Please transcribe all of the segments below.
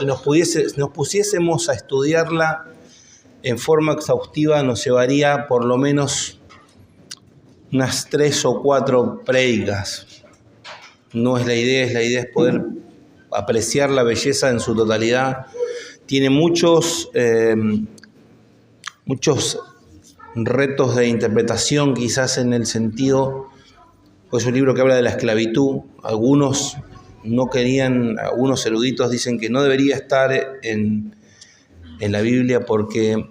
si nos pusiésemos a estudiarla en forma exhaustiva, nos llevaría por lo menos unas 3 o 4 prédicas. No es la idea es poder apreciar la belleza en su totalidad. Tiene muchos retos de interpretación, quizás en el sentido, pues es un libro que habla de la esclavitud. Algunos eruditos dicen que no debería estar en la Biblia porque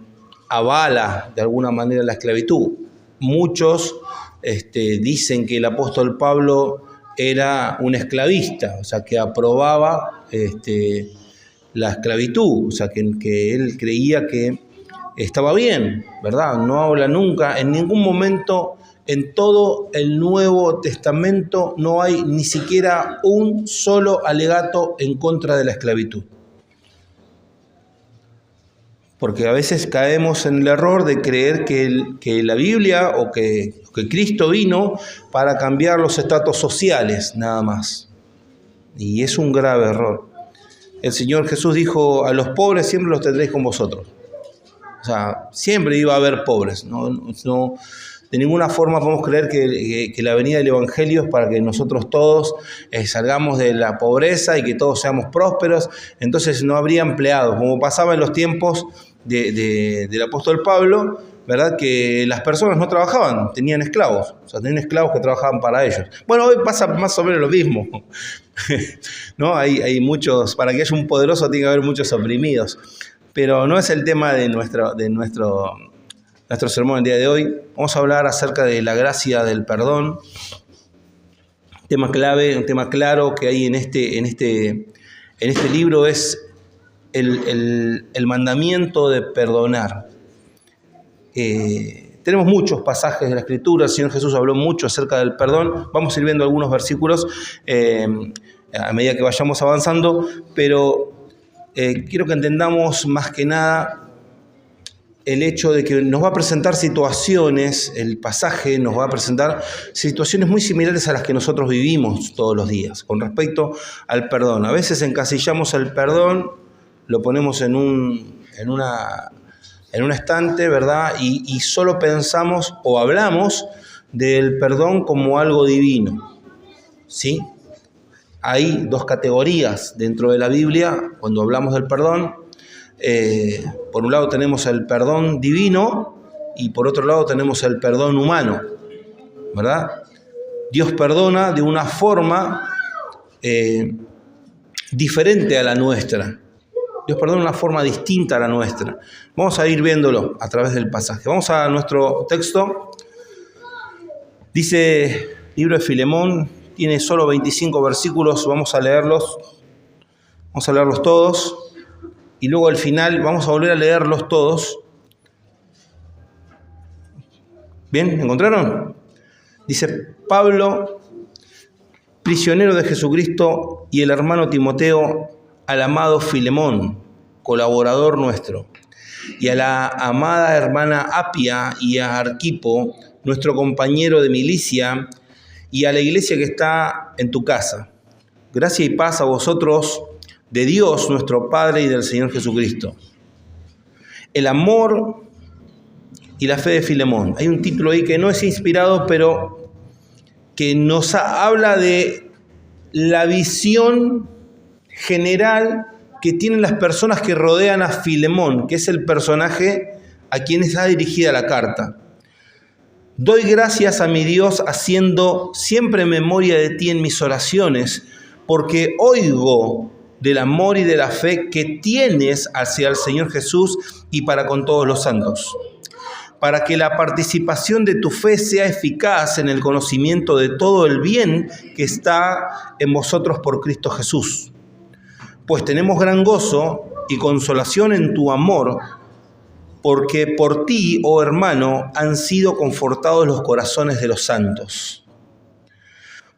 avala de alguna manera la esclavitud. Muchos dicen que el apóstol Pablo era un esclavista, o sea, que aprobaba la esclavitud, o sea, que él creía que estaba bien, ¿verdad? No habla nunca, en ningún momento, en todo el Nuevo Testamento, no hay ni siquiera un solo alegato en contra de la esclavitud. Porque a veces caemos en el error de creer que la Biblia o que Cristo vino para cambiar los estratos sociales, nada más. Y es un grave error. El Señor Jesús dijo, a los pobres siempre los tendréis con vosotros. O sea, siempre iba a haber pobres. No, de ninguna forma podemos creer que la venida del Evangelio es para que nosotros todos salgamos de la pobreza y que todos seamos prósperos. Entonces no habría empleados, como pasaba en los tiempos del apóstol Pablo, ¿verdad? Que las personas no trabajaban, tenían esclavos. O sea, tenían esclavos que trabajaban para ellos. Bueno, hoy pasa más o menos lo mismo. ¿No? Hay muchos, para que haya un poderoso tiene que haber muchos oprimidos. Pero no es el tema de nuestro sermón el día de hoy. Vamos a hablar acerca de la gracia del perdón. Un tema clave, un tema claro que hay en este libro es el mandamiento de perdonar. Tenemos muchos pasajes de la Escritura. El Señor Jesús habló mucho acerca del perdón. Vamos a ir viendo algunos versículos a medida que vayamos avanzando, pero quiero que entendamos más que nada el hecho de que nos va a presentar situaciones, el pasaje nos va a presentar situaciones muy similares a las que nosotros vivimos todos los días con respecto al perdón. A veces encasillamos el perdón, lo ponemos en un estante, ¿verdad? Y solo pensamos o hablamos del perdón como algo divino, ¿sí? Hay 2 categorías dentro de la Biblia cuando hablamos del perdón. Por un lado tenemos el perdón divino y por otro lado tenemos el perdón humano, ¿verdad? Dios perdona de una forma diferente a la nuestra. Dios perdona de una forma distinta a la nuestra. Vamos a ir viéndolo a través del pasaje. Vamos a nuestro texto. Dice, libro de Filemón, tiene solo 25 versículos. Vamos a leerlos todos. Y luego al final vamos a volver a leerlos todos. ¿Bien? ¿Encontraron? Dice, Pablo, prisionero de Jesucristo, y el hermano Timoteo, al amado Filemón, colaborador nuestro, y a la amada hermana Apia y a Arquipo, nuestro compañero de milicia, y a la iglesia que está en tu casa. Gracia y paz a vosotros, de Dios nuestro Padre y del Señor Jesucristo. El amor y la fe de Filemón. Hay un título ahí que no es inspirado, pero que nos habla de la visión general que tienen las personas que rodean a Filemón, que es el personaje a quien está dirigida la carta. Doy gracias a mi Dios haciendo siempre memoria de ti en mis oraciones, porque oigo del amor y de la fe que tienes hacia el Señor Jesús y para con todos los santos, para que la participación de tu fe sea eficaz en el conocimiento de todo el bien que está en vosotros por Cristo Jesús. Pues tenemos gran gozo y consolación en tu amor, porque por ti, oh hermano, han sido confortados los corazones de los santos.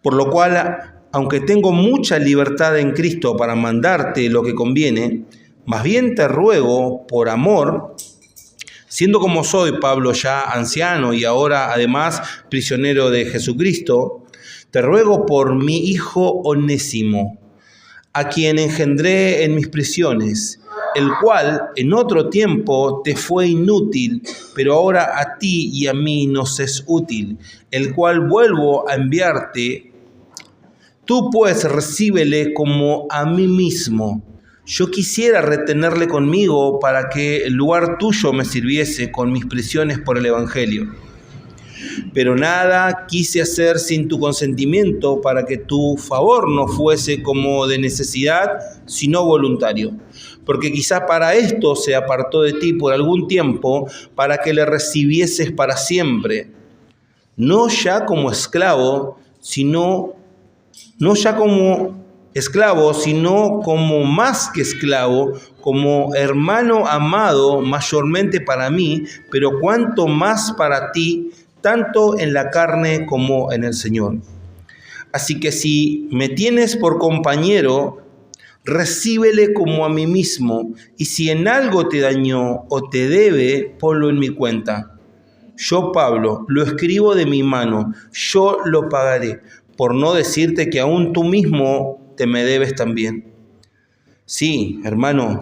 Por lo cual, aunque tengo mucha libertad en Cristo para mandarte lo que conviene, más bien te ruego por amor, siendo como soy, Pablo, ya anciano y ahora además prisionero de Jesucristo, te ruego por mi hijo Onésimo, a quien engendré en mis prisiones, el cual en otro tiempo te fue inútil, pero ahora a ti y a mí nos es útil, el cual vuelvo a enviarte. Tú pues recíbele como a mí mismo. Yo quisiera retenerle conmigo para que el lugar tuyo me sirviese con mis prisiones por el Evangelio. Pero nada quise hacer sin tu consentimiento para que tu favor no fuese como de necesidad, sino voluntario. Porque quizá para esto se apartó de ti por algún tiempo, para que le recibieses para siempre. No ya como esclavo, sino como más que esclavo, como hermano amado mayormente para mí, pero cuanto más para ti, tanto en la carne como en el Señor. Así que si me tienes por compañero, recíbele como a mí mismo, y si en algo te dañó o te debe, ponlo en mi cuenta. Yo, Pablo, lo escribo de mi mano, yo lo pagaré, por no decirte que aún tú mismo te me debes también. Sí, hermano,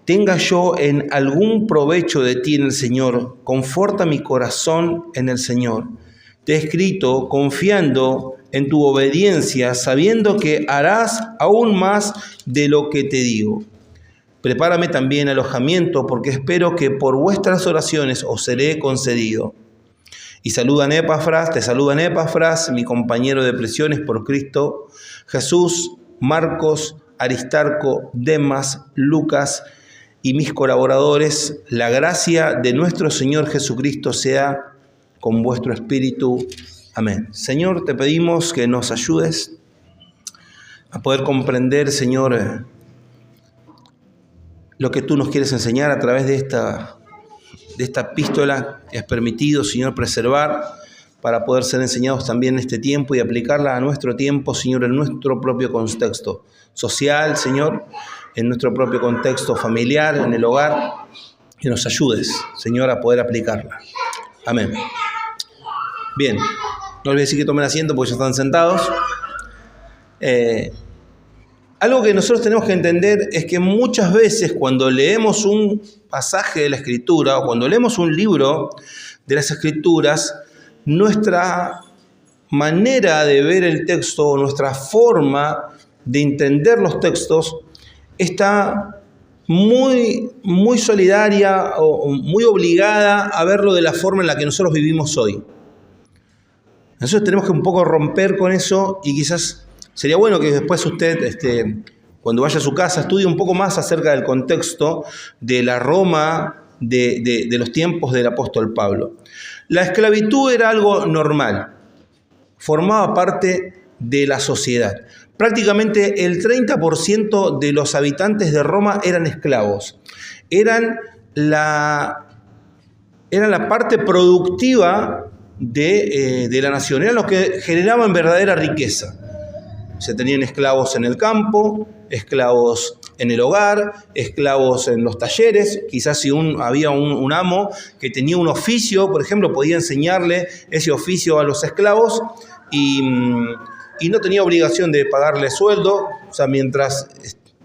tenga yo en algún provecho de ti en el Señor, conforta mi corazón en el Señor. Te he escrito confiando en tu obediencia, sabiendo que harás aún más de lo que te digo. Prepárame también alojamiento, porque espero que por vuestras oraciones os seré concedido. Y te saludan Epafras, mi compañero de prisiones por Cristo, Jesús, Marcos, Aristarco, Demas, Lucas y mis colaboradores. La gracia de nuestro Señor Jesucristo sea con vuestro espíritu. Amén. Señor, te pedimos que nos ayudes a poder comprender, Señor, lo que tú nos quieres enseñar a través de esta epístola que has permitido, Señor, preservar para poder ser enseñados también en este tiempo y aplicarla a nuestro tiempo, Señor, en nuestro propio contexto social, Señor, en nuestro propio contexto familiar, en el hogar, que nos ayudes, Señor, a poder aplicarla. Amén. Bien, no les voy a decir que tomen asiento porque ya están sentados. Algo que nosotros tenemos que entender es que muchas veces cuando leemos un pasaje de la Escritura o cuando leemos un libro de las Escrituras, nuestra manera de ver el texto o nuestra forma de entender los textos está muy solidaria o muy obligada a verlo de la forma en la que nosotros vivimos hoy. Nosotros tenemos que un poco romper con eso y quizás sería bueno que después usted, cuando vaya a su casa, estudie un poco más acerca del contexto de la Roma de los tiempos del apóstol Pablo. La esclavitud era algo normal, formaba parte de la sociedad. Prácticamente el 30% de los habitantes de Roma eran esclavos. Eran la parte productiva de la nación, eran los que generaban verdadera riqueza. Se tenían esclavos en el campo, esclavos en el hogar, esclavos en los talleres. Quizás si había un amo que tenía un oficio, por ejemplo, podía enseñarle ese oficio a los esclavos y no tenía obligación de pagarle sueldo. O sea, mientras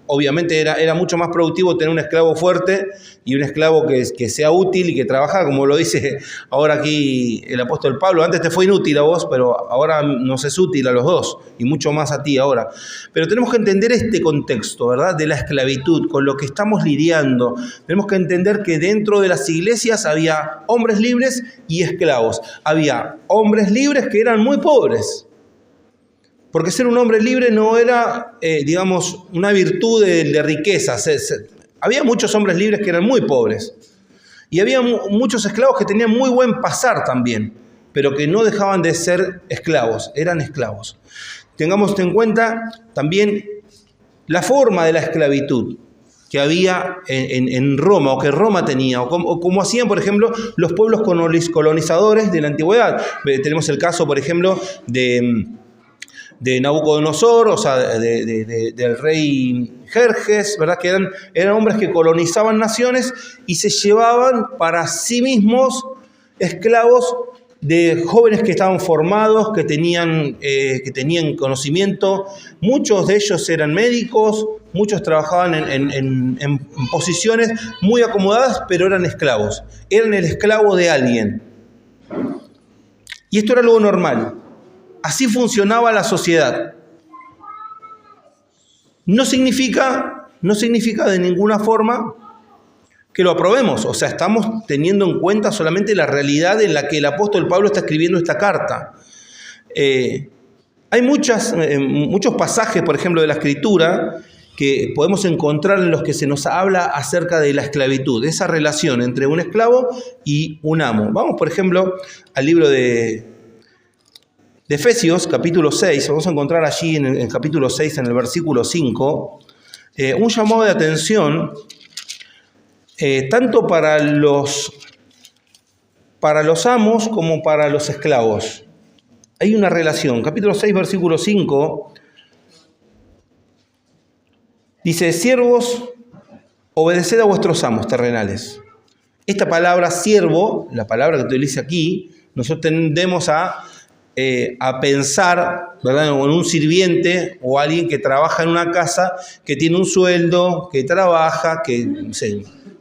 obviamente era mucho más productivo tener un esclavo fuerte y un esclavo que sea útil y que trabaja, como lo dice ahora aquí el apóstol Pablo. Antes te fue inútil a vos, pero ahora nos es útil a los dos y mucho más a ti ahora. Pero tenemos que entender este contexto, ¿verdad?, de la esclavitud, con lo que estamos lidiando. Tenemos que entender que dentro de las iglesias había hombres libres y esclavos. Había hombres libres que eran muy pobres, porque ser un hombre libre no era, una virtud de riqueza. Había muchos hombres libres que eran muy pobres. Y había muchos esclavos que tenían muy buen pasar también, pero que no dejaban de ser esclavos, eran esclavos. Tengamos en cuenta también la forma de la esclavitud que había en Roma, o que Roma tenía, o como hacían, por ejemplo, los pueblos colonizadores de la antigüedad. Tenemos el caso, por ejemplo, de Nabucodonosor, o sea, del rey Jerjes, ¿verdad?, que eran hombres que colonizaban naciones y se llevaban para sí mismos esclavos de jóvenes que estaban formados, que tenían conocimiento. Muchos de ellos eran médicos, muchos trabajaban en posiciones muy acomodadas, pero eran esclavos. Eran el esclavo de alguien. Y esto era algo normal. Así funcionaba la sociedad. No significa de ninguna forma que lo aprobemos. O sea, estamos teniendo en cuenta solamente la realidad en la que el apóstol Pablo está escribiendo esta carta. Hay muchos pasajes, por ejemplo, de la Escritura que podemos encontrar en los que se nos habla acerca de la esclavitud, esa relación entre un esclavo y un amo. Vamos, por ejemplo, al libro de Efesios, capítulo 6. Vamos a encontrar allí en el capítulo 6, en el versículo 5, un llamado de atención tanto para los amos como para los esclavos. Hay una relación. Capítulo 6, versículo 5, dice: siervos, obedeced a vuestros amos terrenales. Esta palabra siervo, la palabra que utiliza aquí, nosotros tendemos a pensar, ¿verdad?, en un sirviente o alguien que trabaja en una casa, que tiene un sueldo, que trabaja, que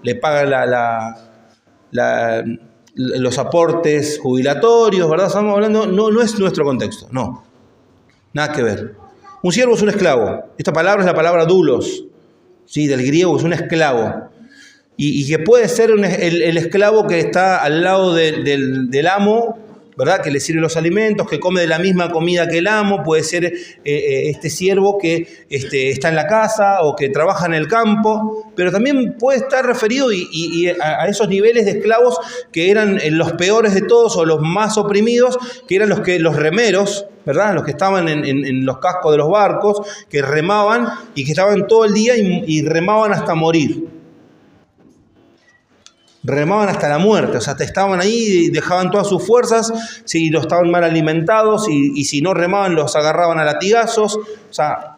le paga los aportes jubilatorios, ¿verdad? Estamos hablando, no es nuestro contexto, no, nada que ver. Un siervo es un esclavo. Esta palabra es la palabra doulos, ¿sí?, del griego, es un esclavo. Y que puede ser el esclavo que está al lado del amo, ¿verdad?, que le sirve los alimentos, que come de la misma comida que el amo. Puede ser este siervo que está en la casa o que trabaja en el campo, pero también puede estar referido a esos niveles de esclavos que eran los peores de todos o los más oprimidos, que eran los remeros, ¿verdad?, los que estaban en los cascos de los barcos, que remaban y que estaban todo el día y remaban hasta morir. Remaban hasta la muerte, o sea, estaban ahí, dejaban todas sus fuerzas, si los estaban mal alimentados y si no remaban los agarraban a latigazos. O sea,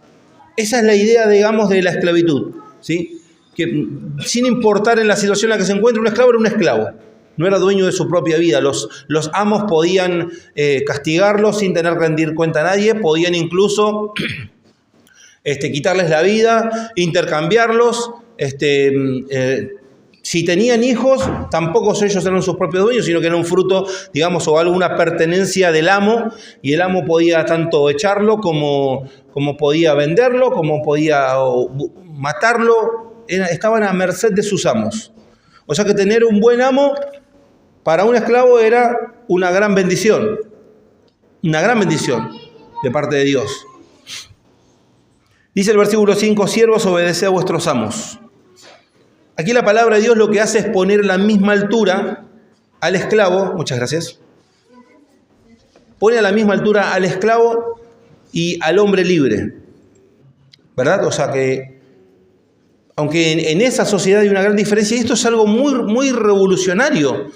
esa es la idea, digamos, de la esclavitud, ¿sí? Que sin importar en la situación en la que se encuentra, un esclavo era un esclavo, no era dueño de su propia vida. Los amos podían castigarlos sin tener que rendir cuenta a nadie, podían incluso quitarles la vida, intercambiarlos, si tenían hijos, tampoco ellos eran sus propios dueños, sino que era un fruto, digamos, o alguna pertenencia del amo, y el amo podía tanto echarlo como podía venderlo, como podía matarlo. Estaban a merced de sus amos. O sea que tener un buen amo para un esclavo era una gran bendición de parte de Dios. Dice el versículo 5: siervos, obedeced a vuestros amos. Aquí la palabra de Dios lo que hace es poner la misma altura al esclavo. Muchas gracias. Pone a la misma altura al esclavo y al hombre libre, ¿verdad? O sea que, aunque en esa sociedad hay una gran diferencia, y esto es algo muy, muy revolucionario.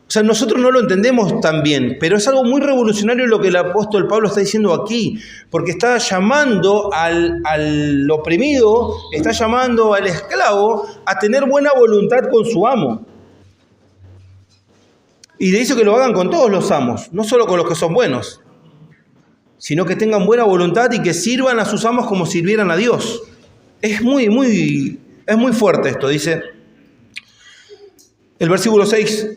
O sea, nosotros no lo entendemos tan bien, pero es algo muy revolucionario lo que el apóstol Pablo está diciendo aquí, porque está llamando al oprimido, está llamando al esclavo a tener buena voluntad con su amo. Y le dice que lo hagan con todos los amos, no solo con los que son buenos, sino que tengan buena voluntad y que sirvan a sus amos como sirvieran a Dios. Es muy fuerte esto, dice el versículo 5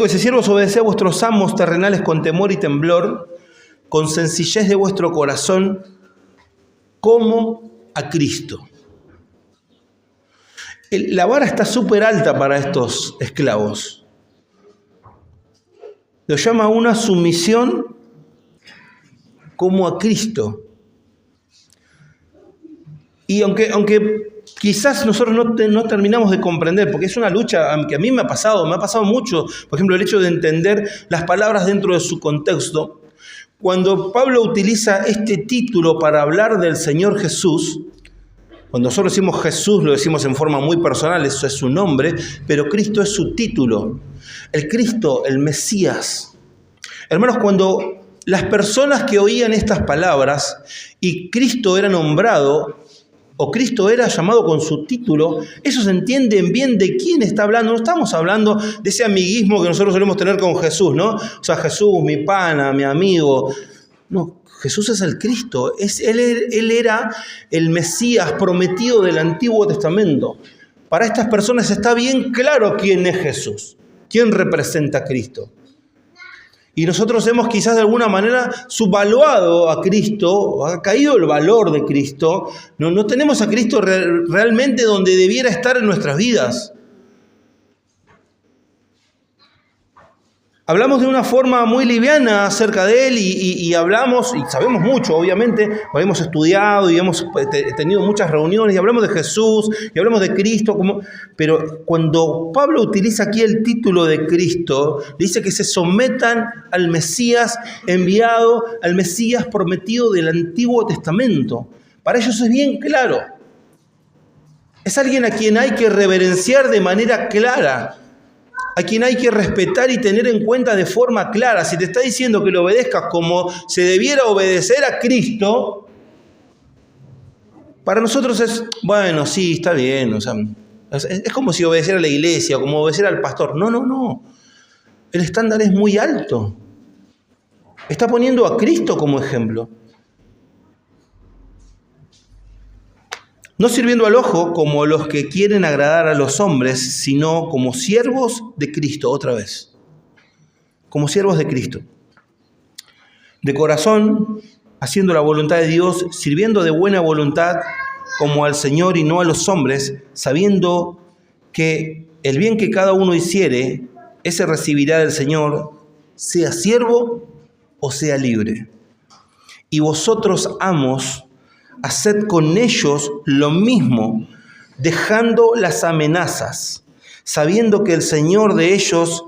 dice: siervos, obedeced a vuestros amos terrenales con temor y temblor, con sencillez de vuestro corazón, como a Cristo. La vara está súper alta para estos esclavos. Lo llama una sumisión como a Cristo. Y aunque quizás nosotros no terminamos de comprender, porque es una lucha que a mí me ha pasado mucho, por ejemplo, el hecho de entender las palabras dentro de su contexto. Cuando Pablo utiliza este título para hablar del Señor Jesús, cuando nosotros decimos Jesús, lo decimos en forma muy personal, eso es su nombre, pero Cristo es su título. El Cristo, el Mesías. Hermanos, cuando las personas que oían estas palabras y Cristo era nombrado, o Cristo era llamado con su título, ellos entienden bien de quién está hablando. No estamos hablando de ese amiguismo que nosotros solemos tener con Jesús, ¿no? O sea, Jesús, mi pana, mi amigo. No, Jesús es el Cristo. Él era el Mesías prometido del Antiguo Testamento. Para estas personas está bien claro quién es Jesús, quién representa a Cristo. Y nosotros hemos quizás de alguna manera subvaluado a Cristo, ha caído el valor de Cristo. No tenemos a Cristo realmente donde debiera estar en nuestras vidas. Hablamos de una forma muy liviana acerca de Él y hablamos, y sabemos mucho, obviamente, hemos estudiado y hemos tenido muchas reuniones y hablamos de Jesús y hablamos de Cristo, pero cuando Pablo utiliza aquí el título de Cristo, dice que se sometan al Mesías enviado, al Mesías prometido del Antiguo Testamento. Para ellos es bien claro. Es alguien a quien hay que reverenciar de manera clara, a quien hay que respetar y tener en cuenta de forma clara. Si te está diciendo que lo obedezcas como se debiera obedecer a Cristo, para nosotros es, bueno, sí, está bien. O sea, es como si obedeciera a la iglesia, como obedecer al pastor. No. El estándar es muy alto. Está poniendo a Cristo como ejemplo. No sirviendo al ojo como los que quieren agradar a los hombres, sino como siervos de Cristo, otra vez. Como siervos de Cristo. De corazón, haciendo la voluntad de Dios, sirviendo de buena voluntad como al Señor y no a los hombres, sabiendo que el bien que cada uno hiciere, ese recibirá del Señor, sea siervo o sea libre. Y vosotros, amos, haced con ellos lo mismo, dejando las amenazas, sabiendo que el Señor de ellos,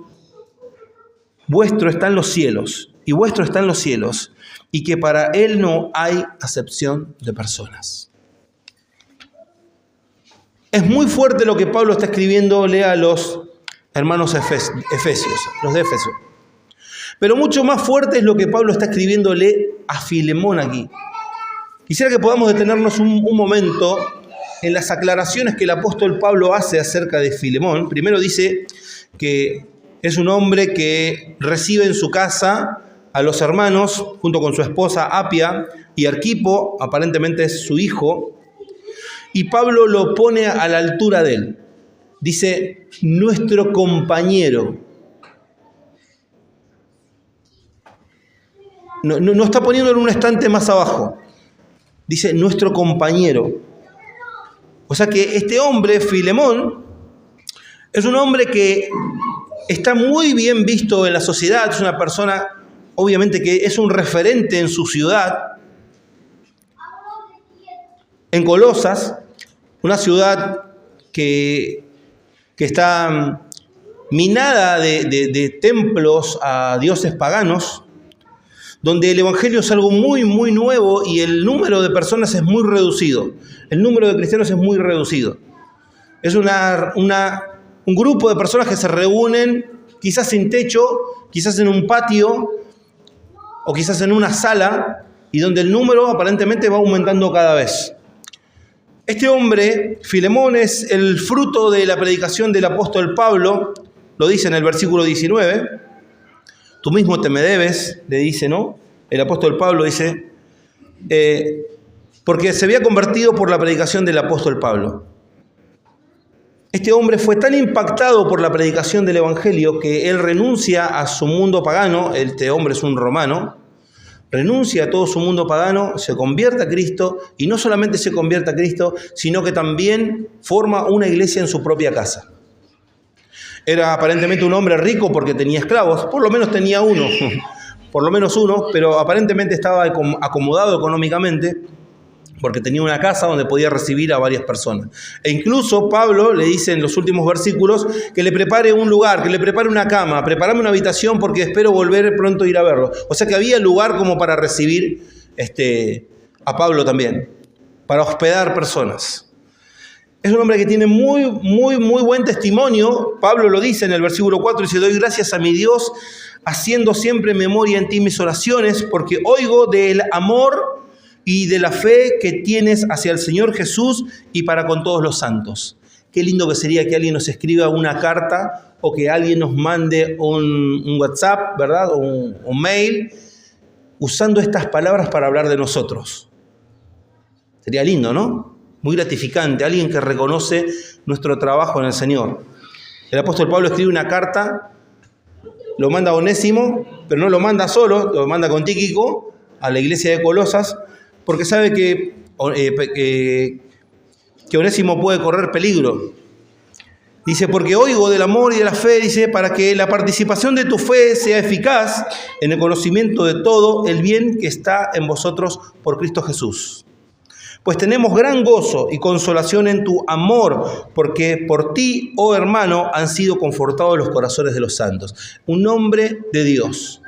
vuestro está en los cielos, y vuestro está en los cielos, y que para Él no hay acepción de personas. Es muy fuerte lo que Pablo está escribiéndole a los hermanos efesios, los de Éfeso. Pero mucho más fuerte es lo que Pablo está escribiéndole a Filemón aquí. Quisiera que podamos detenernos un momento en las aclaraciones que el apóstol Pablo hace acerca de Filemón. Primero dice que es un hombre que recibe en su casa a los hermanos, junto con su esposa Apia y Arquipo, aparentemente es su hijo, y Pablo lo pone a la altura de él. Dice, nuestro compañero. No está poniéndolo en un estante más abajo. Dice, nuestro compañero. O sea que este hombre, Filemón, es un hombre que está muy bien visto en la sociedad. Es una persona, obviamente, que es un referente en su ciudad. En Colosas, una ciudad que está minada de templos a dioses paganos, donde el evangelio es algo muy, muy nuevo y el número de personas es muy reducido. El número de cristianos es muy reducido. Es un grupo de personas que se reúnen quizás sin techo, quizás en un patio o quizás en una sala y donde el número aparentemente va aumentando cada vez. Este hombre, Filemón, es el fruto de la predicación del apóstol Pablo, lo dice en el versículo 19. Tú mismo te me debes, le dice, ¿no? El apóstol Pablo dice, porque se había convertido por la predicación del apóstol Pablo. Este hombre fue tan impactado por la predicación del evangelio que él renuncia a su mundo pagano. Este hombre es un romano, renuncia a todo su mundo pagano, se convierte a Cristo, y no solamente se convierte a Cristo, sino que también forma una iglesia en su propia casa. Era aparentemente un hombre rico porque tenía esclavos, por lo menos tenía uno, pero aparentemente estaba acomodado económicamente porque tenía una casa donde podía recibir a varias personas. E incluso Pablo le dice en los últimos versículos que le prepare un lugar, que le prepare una cama, prepárame una habitación porque espero volver pronto a ir a verlo. O sea que había lugar como para recibir a Pablo también, para hospedar personas. Es un hombre que tiene muy, muy, muy buen testimonio. Pablo lo dice en el versículo 4, dice, doy gracias a mi Dios, haciendo siempre memoria en ti mis oraciones, porque oigo del amor y de la fe que tienes hacia el Señor Jesús y para con todos los santos. Qué lindo que sería que alguien nos escriba una carta o que alguien nos mande un WhatsApp, ¿verdad? O un mail, usando estas palabras para hablar de nosotros. Sería lindo, ¿no? Muy gratificante, alguien que reconoce nuestro trabajo en el Señor. El apóstol Pablo escribe una carta, lo manda a Onésimo, pero no lo manda solo, lo manda con Tíquico a la iglesia de Colosas, porque sabe que Onésimo puede correr peligro. Dice, porque oigo del amor y de la fe, dice, para que la participación de tu fe sea eficaz en el conocimiento de todo el bien que está en vosotros por Cristo Jesús. Pues tenemos gran gozo y consolación en tu amor, porque por ti, oh hermano, han sido confortados los corazones de los santos. Un hombre de Dios,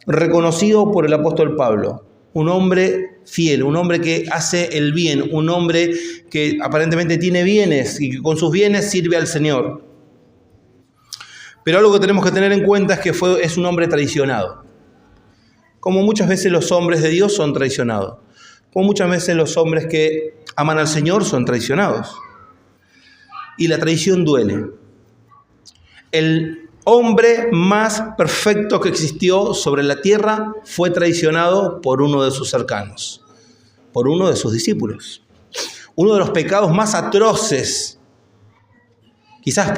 reconocido por el apóstol Pablo, un hombre fiel, un hombre que hace el bien, un hombre que aparentemente tiene bienes y que con sus bienes sirve al Señor. Pero algo que tenemos que tener en cuenta es que es un hombre traicionado. Como muchas veces los hombres de Dios son traicionados. Como muchas veces los hombres que aman al Señor son traicionados. Y la traición duele. El hombre más perfecto que existió sobre la tierra fue traicionado por uno de sus cercanos, por uno de sus discípulos. Uno de los pecados más atroces. Quizás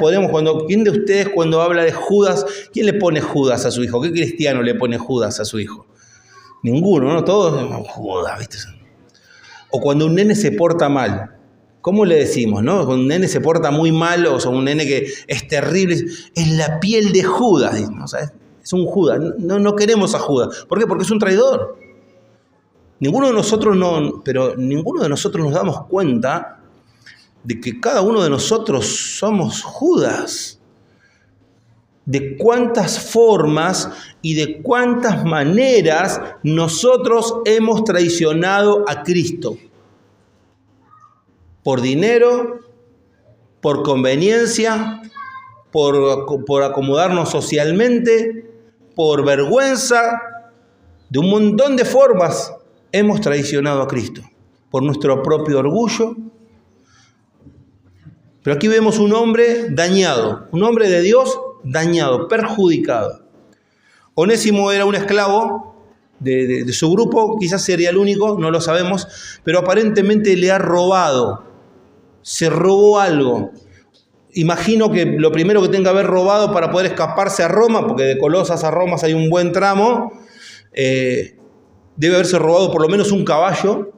¿quién de ustedes cuando habla de Judas, quién le pone Judas a su hijo? ¿Qué cristiano le pone Judas a su hijo? Ninguno, ¿no? Todos, Judas, ¿viste? O cuando un nene se porta mal, ¿cómo le decimos, no? Cuando un nene se porta muy mal, o sea, un nene que es terrible, es la piel de Judas, o sea, es un Judas. No queremos a Judas. ¿Por qué? Porque es un traidor. Ninguno de nosotros nos damos cuenta de que cada uno de nosotros somos Judas. De cuántas formas y de cuántas maneras nosotros hemos traicionado a Cristo. Por dinero, por conveniencia, por acomodarnos socialmente, por vergüenza, de un montón de formas hemos traicionado a Cristo. Por nuestro propio orgullo. Pero aquí vemos un hombre dañado, un hombre de Dios dañado, perjudicado. Onésimo era un esclavo de su grupo, quizás sería el único, no lo sabemos, pero aparentemente le ha robado, se robó algo. Imagino que lo primero que tenga que haber robado para poder escaparse a Roma, porque de Colosas a Roma hay un buen tramo, debe haberse robado por lo menos un caballo,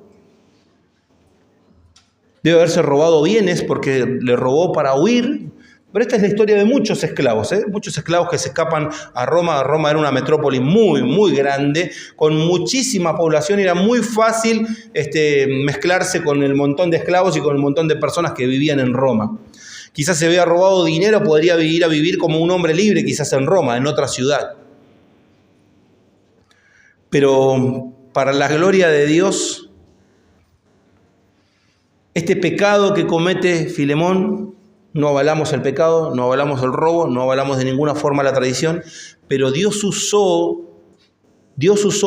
debe haberse robado bienes porque le robó para huir. Pero esta es la historia de muchos esclavos, muchos esclavos que se escapan a Roma. Roma era una metrópoli muy, muy grande, con muchísima población, y era muy fácil mezclarse con el montón de esclavos y con el montón de personas que vivían en Roma. Quizás se había robado dinero, podría ir a vivir como un hombre libre, quizás en Roma, en otra ciudad. Pero para la gloria de Dios, este pecado que comete Filemón, no avalamos el pecado, no avalamos el robo, no avalamos de ninguna forma la traición, pero Dios usó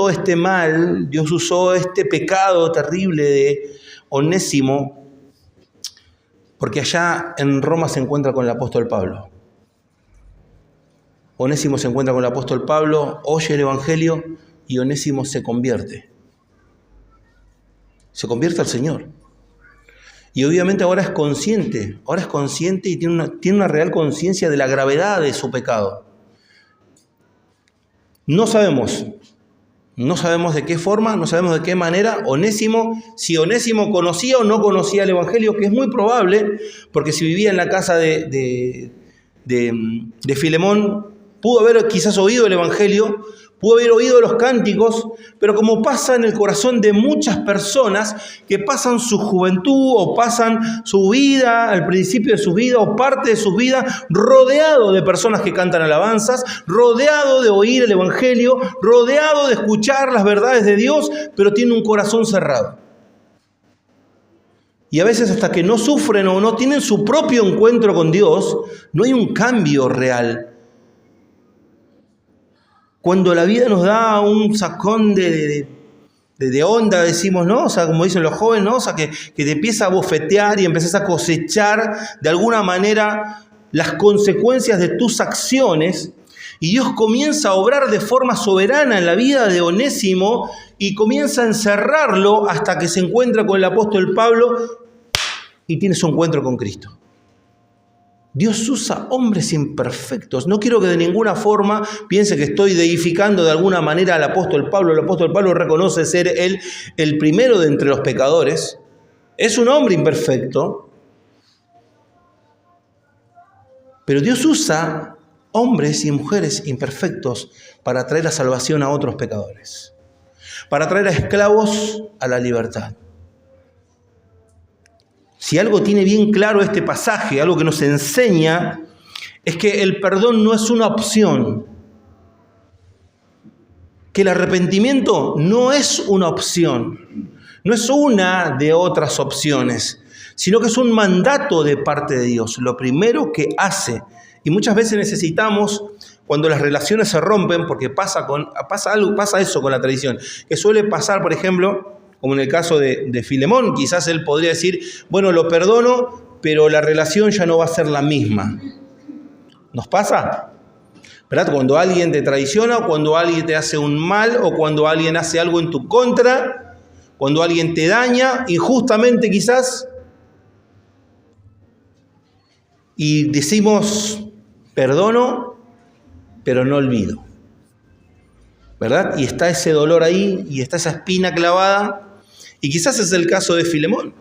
este mal, Dios usó este pecado terrible de Onésimo, porque allá en Roma se encuentra con el apóstol Pablo. Onésimo se encuentra con el apóstol Pablo, oye el Evangelio y Onésimo se convierte. Se convierte al Señor. Y obviamente ahora es consciente y tiene una real conciencia de la gravedad de su pecado. No sabemos de qué forma, no sabemos de qué manera si Onésimo conocía o no conocía el Evangelio, que es muy probable, porque si vivía en la casa de Filemón, pudo haber quizás oído el Evangelio, pudo haber oído los cánticos, pero como pasa en el corazón de muchas personas que pasan su juventud o pasan su vida, al principio de su vida o parte de su vida, rodeado de personas que cantan alabanzas, rodeado de oír el Evangelio, rodeado de escuchar las verdades de Dios, pero tiene un corazón cerrado. Y a veces hasta que no sufren o no tienen su propio encuentro con Dios, no hay un cambio real. Cuando la vida nos da un sacón de de onda, decimos, ¿no? O sea, como dicen los jóvenes, ¿no? O sea, que te empieza a bofetear y empezás a cosechar de alguna manera las consecuencias de tus acciones, y Dios comienza a obrar de forma soberana en la vida de Onésimo y comienza a encerrarlo hasta que se encuentra con el apóstol Pablo y tiene su encuentro con Cristo. Dios usa hombres imperfectos. No quiero que de ninguna forma piense que estoy deificando de alguna manera al apóstol Pablo. El apóstol Pablo reconoce ser él el primero de entre los pecadores. Es un hombre imperfecto. Pero Dios usa hombres y mujeres imperfectos para traer la salvación a otros pecadores, para traer a esclavos a la libertad. Si algo tiene bien claro este pasaje, algo que nos enseña, es que el perdón no es una opción, que el arrepentimiento no es una opción, no es una de otras opciones, sino que es un mandato de parte de Dios, lo primero que hace. Y muchas veces necesitamos, cuando las relaciones se rompen, porque pasa eso con la tradición, que suele pasar, por ejemplo, como en el caso de Filemón, quizás él podría decir, bueno, lo perdono, pero la relación ya no va a ser la misma. ¿Nos pasa? ¿Verdad? Cuando alguien te traiciona, cuando alguien te hace un mal, o cuando alguien hace algo en tu contra, cuando alguien te daña, injustamente quizás, y decimos, perdono, pero no olvido. ¿Verdad? Y está ese dolor ahí, y está esa espina clavada, y quizás es el caso de Filemón.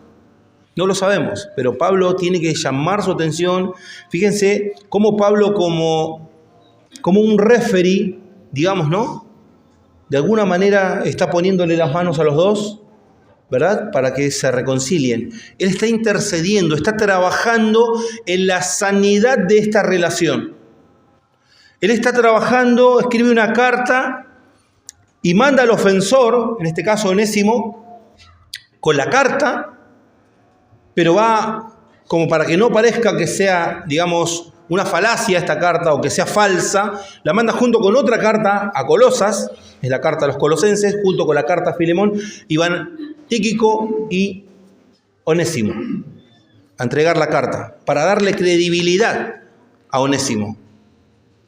No lo sabemos, pero Pablo tiene que llamar su atención. Fíjense cómo Pablo como un referee, digamos, ¿no? De alguna manera está poniéndole las manos a los dos, ¿verdad? Para que se reconcilien. Él está intercediendo, está trabajando en la sanidad de esta relación. Él está trabajando, escribe una carta y manda al ofensor, en este caso Onésimo, con la carta, pero va como para que no parezca que sea, digamos, una falacia esta carta o que sea falsa, la manda junto con otra carta a Colosas, es la carta a los colosenses, junto con la carta a Filemón, y van Tíquico y Onésimo a entregar la carta para darle credibilidad a Onésimo.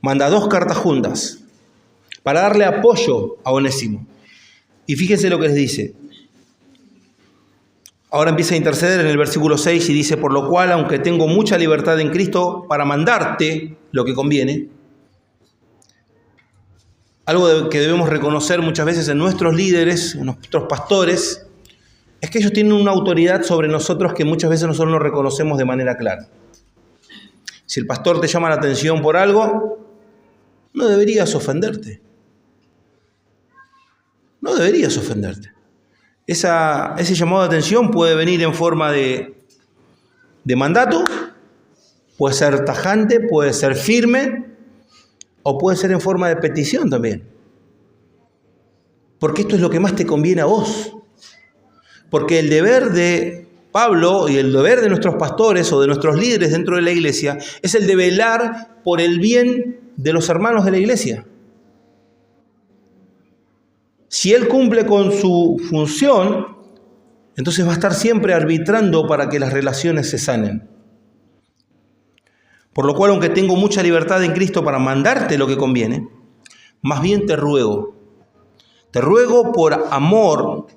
Manda 2 cartas juntas para darle apoyo a Onésimo. Y fíjense lo que les dice. Ahora empieza a interceder en el versículo 6 y dice, por lo cual, aunque tengo mucha libertad en Cristo para mandarte lo que conviene, algo que debemos reconocer muchas veces en nuestros líderes, en nuestros pastores, es que ellos tienen una autoridad sobre nosotros que muchas veces nosotros no reconocemos de manera clara. Si el pastor te llama la atención por algo, no deberías ofenderte. No deberías ofenderte. Ese llamado de atención puede venir en forma de mandato, puede ser tajante, puede ser firme, o puede ser en forma de petición también. Porque esto es lo que más te conviene a vos. Porque el deber de Pablo y el deber de nuestros pastores o de nuestros líderes dentro de la iglesia es el de velar por el bien de los hermanos de la iglesia. Si él cumple con su función, entonces va a estar siempre arbitrando para que las relaciones se sanen. Por lo cual, aunque tengo mucha libertad en Cristo para mandarte lo que conviene, más bien te ruego por amor,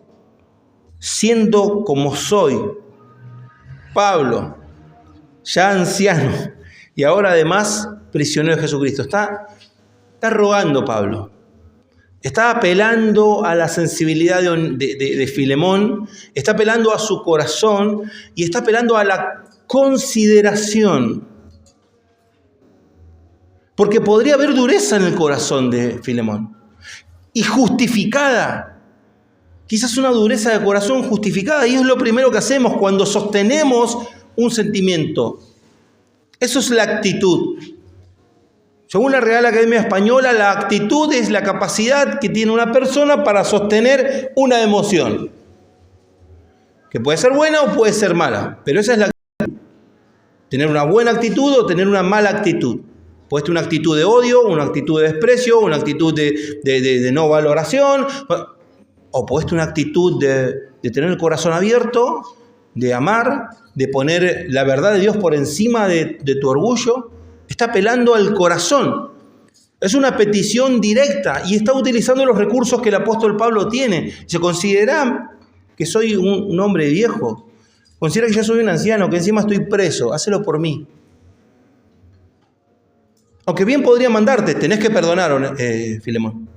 siendo como soy, Pablo, ya anciano, y ahora además prisionero de Jesucristo. Está rogando Pablo. Está apelando a la sensibilidad de Filemón, está apelando a su corazón y está apelando a la consideración. Porque podría haber dureza en el corazón de Filemón y justificada. Quizás una dureza de corazón justificada, y es lo primero que hacemos cuando sostenemos un sentimiento. Eso es la actitud. Según la Real Academia Española, la actitud es la capacidad que tiene una persona para sostener una emoción. Que puede ser buena o puede ser mala, pero esa es la actitud. Tener una buena actitud o tener una mala actitud. Puede ser una actitud de odio, una actitud de desprecio, una actitud de no valoración, opuesto a una actitud de tener el corazón abierto, de amar, de poner la verdad de Dios por encima de tu orgullo, está apelando al corazón. Es una petición directa y está utilizando los recursos que el apóstol Pablo tiene. Se considera que soy un hombre viejo, considera que ya soy un anciano, que encima estoy preso, hácelo por mí. Aunque bien podría mandarte, tenés que perdonar, Filemón.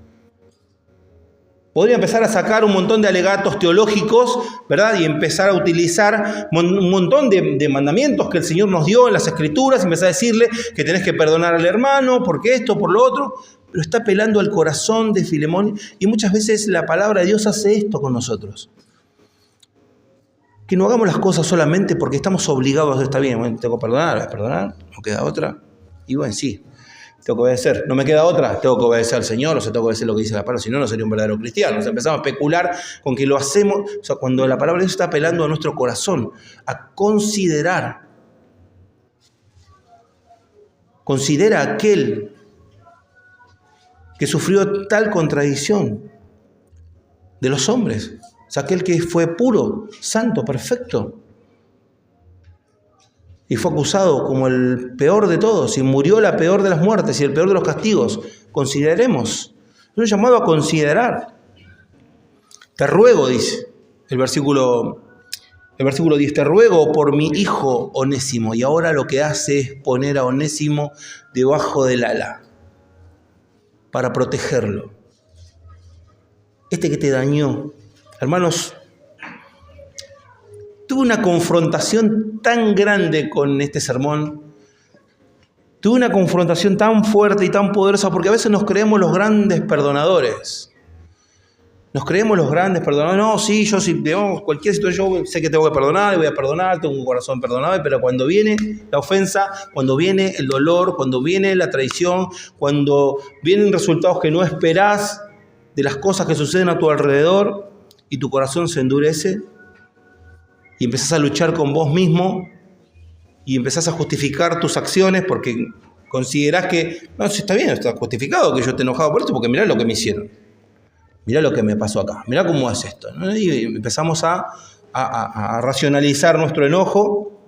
Podría empezar a sacar un montón de alegatos teológicos, ¿verdad? Y empezar a utilizar un montón de mandamientos que el Señor nos dio en las Escrituras, empezar a decirle que tenés que perdonar al hermano, porque esto, por lo otro, pero está apelando al corazón de Filemón, y muchas veces la palabra de Dios hace esto con nosotros. Que no hagamos las cosas solamente porque estamos obligados a estar bien. Bueno, tengo que perdonar, no queda otra. Y bueno, sí, tengo que obedecer. No me queda otra, tengo que obedecer al Señor, o sea, tengo que obedecer lo que dice la palabra, si no, no sería un verdadero cristiano. O sea, empezamos a especular con que lo hacemos, o sea, cuando la palabra de Dios está apelando a nuestro corazón, a considerar. Considera a aquel que sufrió tal contradicción de los hombres. O sea, aquel que fue puro, santo, perfecto. Y fue acusado como el peor de todos, y murió la peor de las muertes y el peor de los castigos. Consideremos. Es un llamado a considerar. Te ruego, dice el versículo 10, te ruego por mi hijo Onésimo. Y ahora lo que hace es poner a Onésimo debajo del ala para protegerlo. Este que te dañó. Hermanos, tuve una confrontación tan grande con este sermón, tuve una confrontación tan fuerte y tan poderosa, porque a veces nos creemos los grandes perdonadores. Nos creemos los grandes perdonadores. No, sí, yo si digamos, cualquier situación, yo sé que tengo que perdonar, y voy a perdonar, tengo un corazón perdonable, pero cuando viene la ofensa, cuando viene el dolor, cuando viene la traición, cuando vienen resultados que no esperás de las cosas que suceden a tu alrededor, y tu corazón se endurece, y empezás a luchar con vos mismo, y empezás a justificar tus acciones porque considerás que, no, si está bien, está justificado que yo esté enojado por esto, porque mirá lo que me hicieron, mirá lo que me pasó acá, mirá cómo es esto, ¿no? Y empezamos a racionalizar nuestro enojo,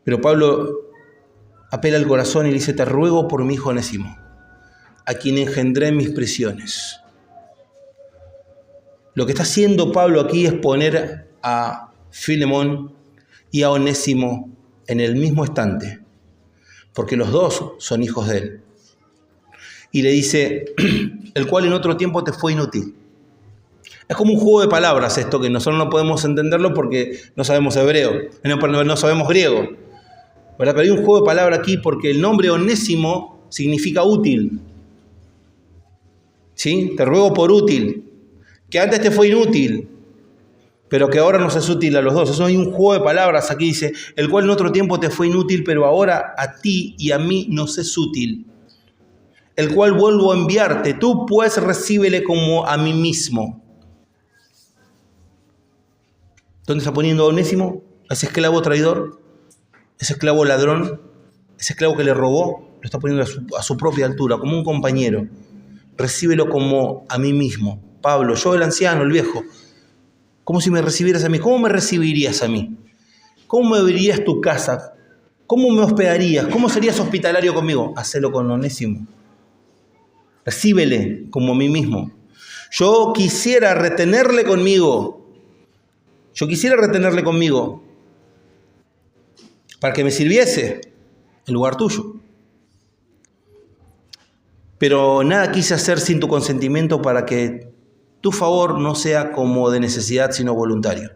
pero Pablo apela al corazón y le dice, te ruego por mi hijo Onésimo, a quien engendré en mis prisiones. Lo que está haciendo Pablo aquí es poner a Filemón y a Onésimo en el mismo estante, porque los dos son hijos de él. Y le dice, el cual en otro tiempo te fue inútil. Es como un juego de palabras esto, que nosotros no podemos entenderlo porque no sabemos hebreo, no sabemos griego, ¿verdad? Pero hay un juego de palabras aquí porque el nombre Onésimo significa útil. ¿Sí? Te ruego por útil. Que antes te fue inútil, pero que ahora nos es útil a los dos. Eso hay un juego de palabras aquí, dice, el cual en otro tiempo te fue inútil, pero ahora a ti y a mí nos es útil. El cual vuelvo a enviarte, tú pues recíbele como a mí mismo. ¿Dónde está poniendo a Onésimo? A ese esclavo traidor, ese esclavo ladrón, ese esclavo que le robó, lo está poniendo a su propia altura, como un compañero. Recíbelo como a mí mismo. Pablo, yo el anciano, el viejo, como si me recibieras a mí. ¿Cómo me recibirías a mí? ¿Cómo me verías tu casa? ¿Cómo me hospedarías? ¿Cómo serías hospitalario conmigo? Hacelo con Onésimo. Recíbele como a mí mismo. Yo quisiera retenerle conmigo. Para que me sirviese en lugar tuyo. Pero nada quise hacer sin tu consentimiento para que tu favor no sea como de necesidad, sino voluntario.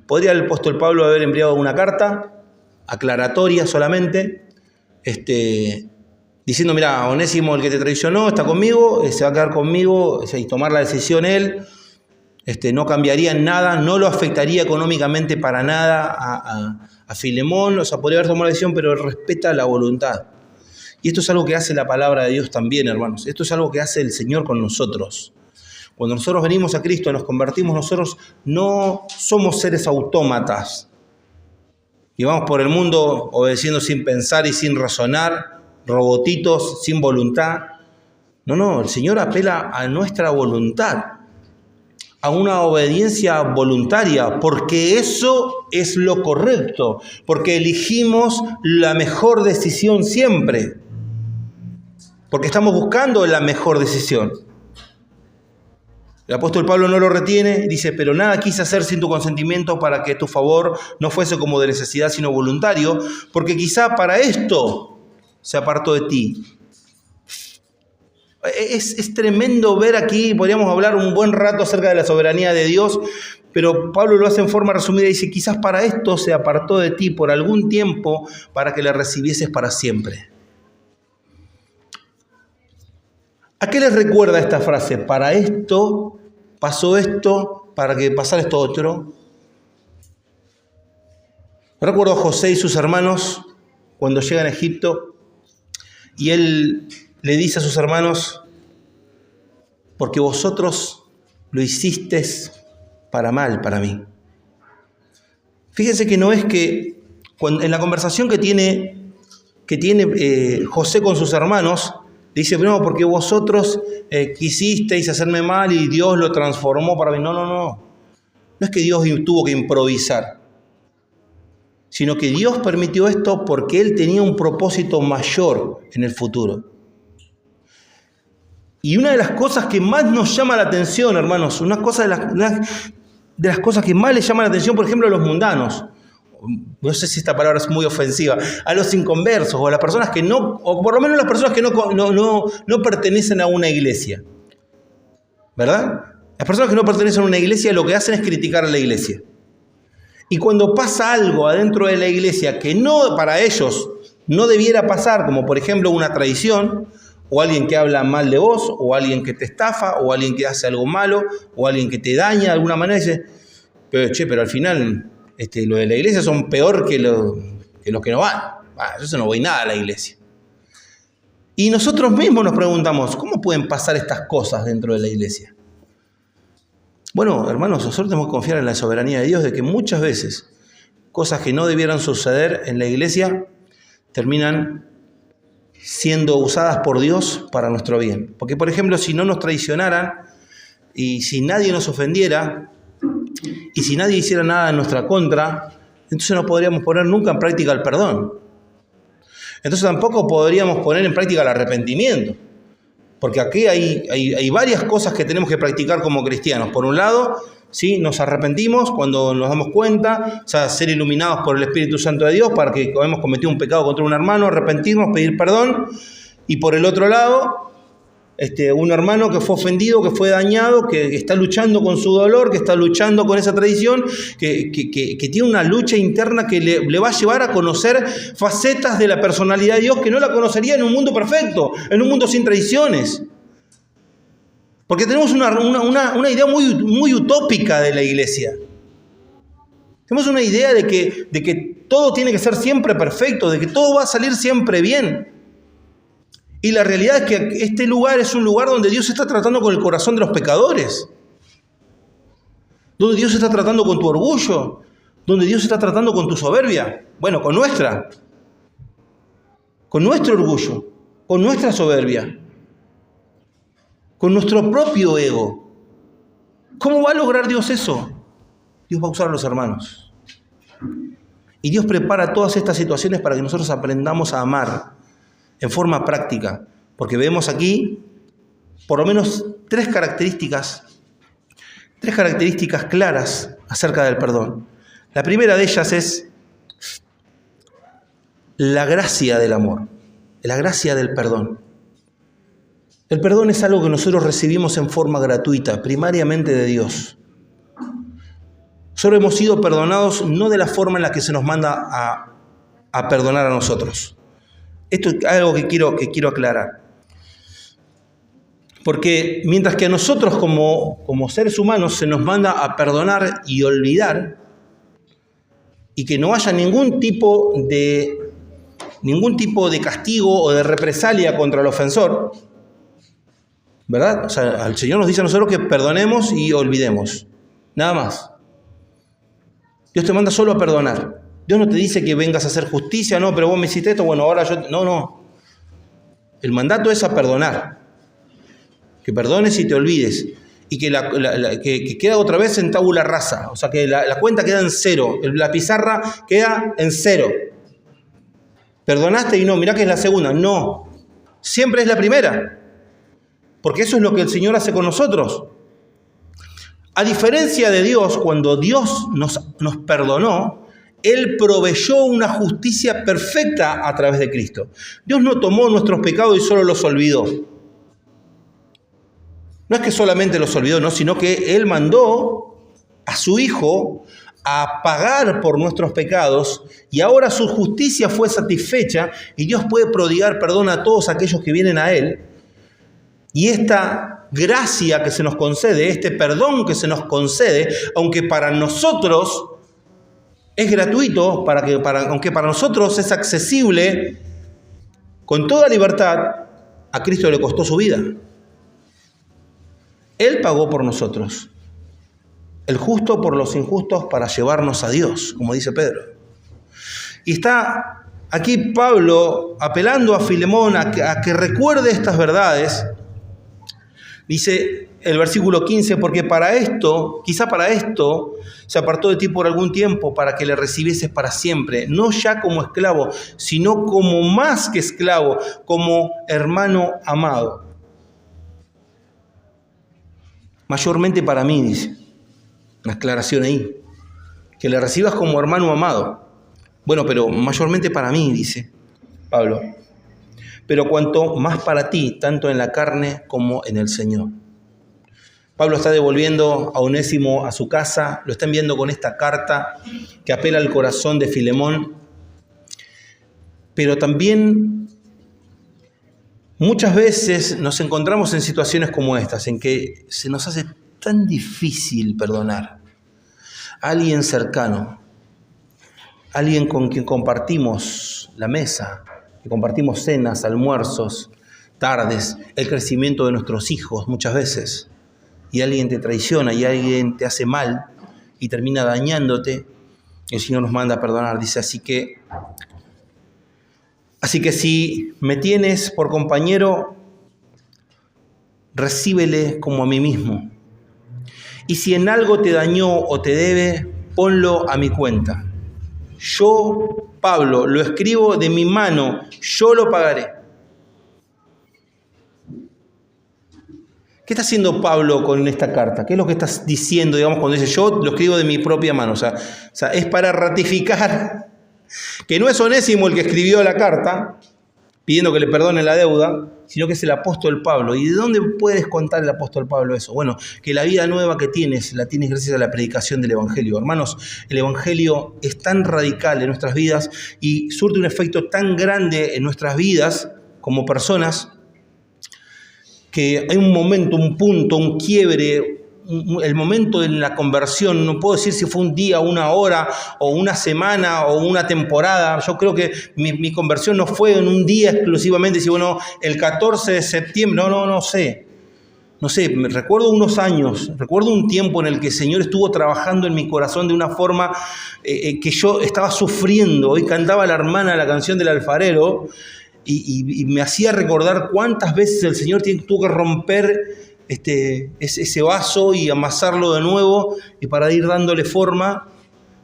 Podría el apóstol Pablo haber enviado una carta aclaratoria solamente, diciendo, mira, Onésimo, el que te traicionó, está conmigo, se va a quedar conmigo, y tomar la decisión él, no cambiaría en nada, no lo afectaría económicamente para nada a Filemón, o sea, podría haber tomado la decisión, pero él respeta la voluntad. Y esto es algo que hace la palabra de Dios también, hermanos. Esto es algo que hace el Señor con nosotros. Cuando nosotros venimos a Cristo, nos convertimos, nosotros no somos seres autómatas. Y vamos por el mundo obedeciendo sin pensar y sin razonar, robotitos sin voluntad. No, el Señor apela a nuestra voluntad. a una obediencia voluntaria, porque eso es lo correcto, porque elegimos la mejor decisión siempre, porque estamos buscando la mejor decisión. El apóstol Pablo no lo retiene, dice, pero nada quise hacer sin tu consentimiento para que tu favor no fuese como de necesidad, sino voluntario, porque quizá para esto se apartó de ti. Es tremendo ver aquí, podríamos hablar un buen rato acerca de la soberanía de Dios, pero Pablo lo hace en forma resumida y dice, quizás para esto se apartó de ti por algún tiempo para que le recibieses para siempre. ¿A qué les recuerda esta frase? Para esto pasó esto, para que pasara esto otro. Recuerdo a José y sus hermanos cuando llegan a Egipto y él le dice a sus hermanos, porque vosotros lo hicisteis para mal para mí. Fíjense que no es que en la conversación que tiene José con sus hermanos, dice, no, porque vosotros quisisteis hacerme mal y Dios lo transformó para mí. No. No es que Dios tuvo que improvisar, sino que Dios permitió esto porque Él tenía un propósito mayor en el futuro. Y una de las cosas que más nos llama la atención, hermanos, una de las cosas que más les llama la atención, por ejemplo, a los mundanos, no sé si esta palabra es muy ofensiva, a los inconversos o a las personas que no, o por lo menos las personas que no pertenecen a una iglesia, ¿verdad? Las personas que no pertenecen a una iglesia lo que hacen es criticar a la iglesia. Y cuando pasa algo adentro de la iglesia que no para ellos no debiera pasar, como por ejemplo una traición, o alguien que habla mal de vos, o alguien que te estafa, o alguien que hace algo malo, o alguien que te daña de alguna manera, dice, pero al final lo de la iglesia son peor que los que no van. Yo no voy nada a la iglesia. Y nosotros mismos nos preguntamos, ¿cómo pueden pasar estas cosas dentro de la iglesia? Bueno, hermanos, nosotros tenemos que confiar en la soberanía de Dios, de que muchas veces cosas que no debieran suceder en la iglesia terminan siendo usadas por Dios para nuestro bien. Porque, por ejemplo, si no nos traicionaran y si nadie nos ofendiera y si nadie hiciera nada en nuestra contra, entonces no podríamos poner nunca en práctica el perdón. Entonces tampoco podríamos poner en práctica el arrepentimiento. Porque aquí hay varias cosas que tenemos que practicar como cristianos. Por un lado, ¿sí? Nos arrepentimos cuando nos damos cuenta, o sea, ser iluminados por el Espíritu Santo de Dios para que hemos cometido un pecado contra un hermano, arrepentirnos, pedir perdón. Y por el otro lado, un hermano que fue ofendido, que fue dañado, que está luchando con su dolor, que está luchando con esa tradición, que tiene una lucha interna que le va a llevar a conocer facetas de la personalidad de Dios que no la conocería en un mundo perfecto, en un mundo sin tradiciones. Porque tenemos una idea muy utópica de la iglesia. Tenemos una idea de que todo tiene que ser siempre perfecto, de que todo va a salir siempre bien. Y la realidad es que este lugar es un lugar donde Dios está tratando con el corazón de los pecadores. Donde Dios está tratando con tu orgullo. Donde Dios está tratando con tu soberbia. Bueno, con nuestra. Con nuestro orgullo. Con nuestra soberbia. Con nuestro propio ego. ¿Cómo va a lograr Dios eso? Dios va a usar a los hermanos. Y Dios prepara todas estas situaciones para que nosotros aprendamos a amar en forma práctica, porque vemos aquí por lo menos tres características claras acerca del perdón. La primera de ellas es la gracia del amor, la gracia del perdón. El perdón es algo que nosotros recibimos en forma gratuita, primariamente de Dios. Solo hemos sido perdonados no de la forma en la que se nos manda a perdonar a nosotros. Esto es algo que quiero aclarar. Porque mientras que a nosotros como seres humanos se nos manda a perdonar y olvidar, y que no haya ningún tipo de castigo o de represalia contra el ofensor, ¿verdad? O sea, el Señor nos dice a nosotros que perdonemos y olvidemos. Nada más. Dios te manda solo a perdonar. Dios no te dice que vengas a hacer justicia, no, pero vos me hiciste esto, bueno, ahora yo... No. El mandato es a perdonar. Que perdones y te olvides. y que, que queda otra vez en tabula rasa, o sea que la cuenta queda en cero, la pizarra queda en cero. Perdonaste y no, mirá que es la segunda. No, siempre es la primera, porque eso es lo que el Señor hace con nosotros. A diferencia de Dios, cuando Dios nos perdonó, Él proveyó una justicia perfecta a través de Cristo. Dios no tomó nuestros pecados y solo los olvidó. No es que solamente los olvidó, no, sino que Él mandó a su Hijo a pagar por nuestros pecados y ahora su justicia fue satisfecha y Dios puede prodigar perdón a todos aquellos que vienen a Él. Y esta gracia que se nos concede, este perdón que se nos concede, aunque para nosotros es gratuito, aunque para nosotros es accesible, con toda libertad, a Cristo le costó su vida. Él pagó por nosotros, el justo por los injustos para llevarnos a Dios, como dice Pedro. Y está aquí Pablo apelando a Filemón a que recuerde estas verdades. Dice el versículo 15, porque quizá para esto, se apartó de ti por algún tiempo para que le recibieses para siempre, no ya como esclavo, sino como más que esclavo, como hermano amado. Mayormente para mí, dice, una aclaración ahí, que le recibas como hermano amado. Bueno, pero mayormente para mí, dice Pablo, pero cuanto más para ti, tanto en la carne como en el Señor. Pablo está devolviendo a Onésimo a su casa, lo está enviando con esta carta que apela al corazón de Filemón, pero también muchas veces nos encontramos en situaciones como estas, en que se nos hace tan difícil perdonar a alguien cercano, alguien con quien compartimos la mesa, que compartimos cenas, almuerzos, tardes, el crecimiento de nuestros hijos muchas veces, y alguien te traiciona y alguien te hace mal y termina dañándote. El Señor nos manda a perdonar, dice, así que si me tienes por compañero, recíbele como a mí mismo. Y si en algo te dañó o te debe, ponlo a mi cuenta. Yo, Pablo, lo escribo de mi mano, yo lo pagaré. ¿Qué está haciendo Pablo con esta carta? ¿Qué es lo que estás diciendo, digamos, cuando dice yo lo escribo de mi propia mano? O sea, es para ratificar que no es Onésimo el que escribió la carta pidiendo que le perdone la deuda, sino que es el apóstol Pablo. ¿Y de dónde puedes contar el apóstol Pablo eso? Bueno, que la vida nueva que tienes, la tienes gracias a la predicación del Evangelio. Hermanos, el Evangelio es tan radical en nuestras vidas y surte un efecto tan grande en nuestras vidas como personas, que hay un momento, un punto, un quiebre, el momento de la conversión. No puedo decir si fue un día, una hora, o una semana, o una temporada. Yo creo que mi conversión no fue en un día exclusivamente, si bueno, el 14 de septiembre, no sé. No sé, recuerdo unos años, recuerdo un tiempo en el que el Señor estuvo trabajando en mi corazón de una forma que yo estaba sufriendo. Hoy cantaba la hermana la canción del alfarero, y me hacía recordar cuántas veces el Señor tuvo que romper ese vaso y amasarlo de nuevo y para ir dándole forma,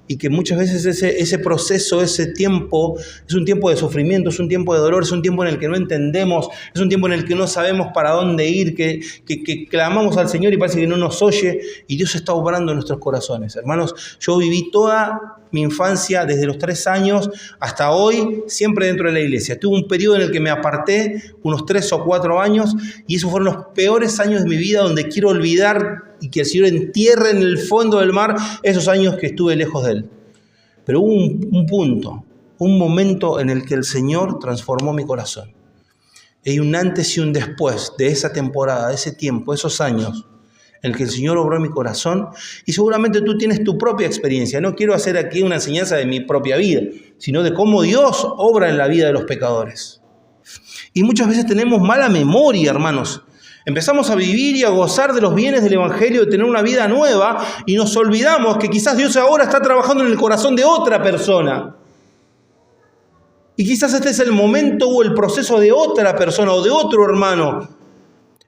y que muchas veces ese proceso, ese tiempo, es un tiempo de sufrimiento, es un tiempo de dolor, es un tiempo en el que no entendemos, es un tiempo en el que no sabemos para dónde ir, que clamamos al Señor y parece que no nos oye, y Dios está obrando en nuestros corazones. Hermanos, yo viví toda mi infancia, desde los 3 años hasta hoy, siempre dentro de la iglesia. Tuve un periodo en el que me aparté, unos 3 o 4 años, y esos fueron los peores años de mi vida, donde quiero olvidar y que el Señor entierre en el fondo del mar esos años que estuve lejos de Él. Pero hubo un punto, un momento en el que el Señor transformó mi corazón. Hay un antes y un después de esa temporada, de ese tiempo, esos años, en el que el Señor obró en mi corazón, y seguramente tú tienes tu propia experiencia. No quiero hacer aquí una enseñanza de mi propia vida, sino de cómo Dios obra en la vida de los pecadores. Y muchas veces tenemos mala memoria, hermanos. Empezamos a vivir y a gozar de los bienes del Evangelio, de tener una vida nueva, y nos olvidamos que quizás Dios ahora está trabajando en el corazón de otra persona. Y quizás este es el momento o el proceso de otra persona o de otro hermano.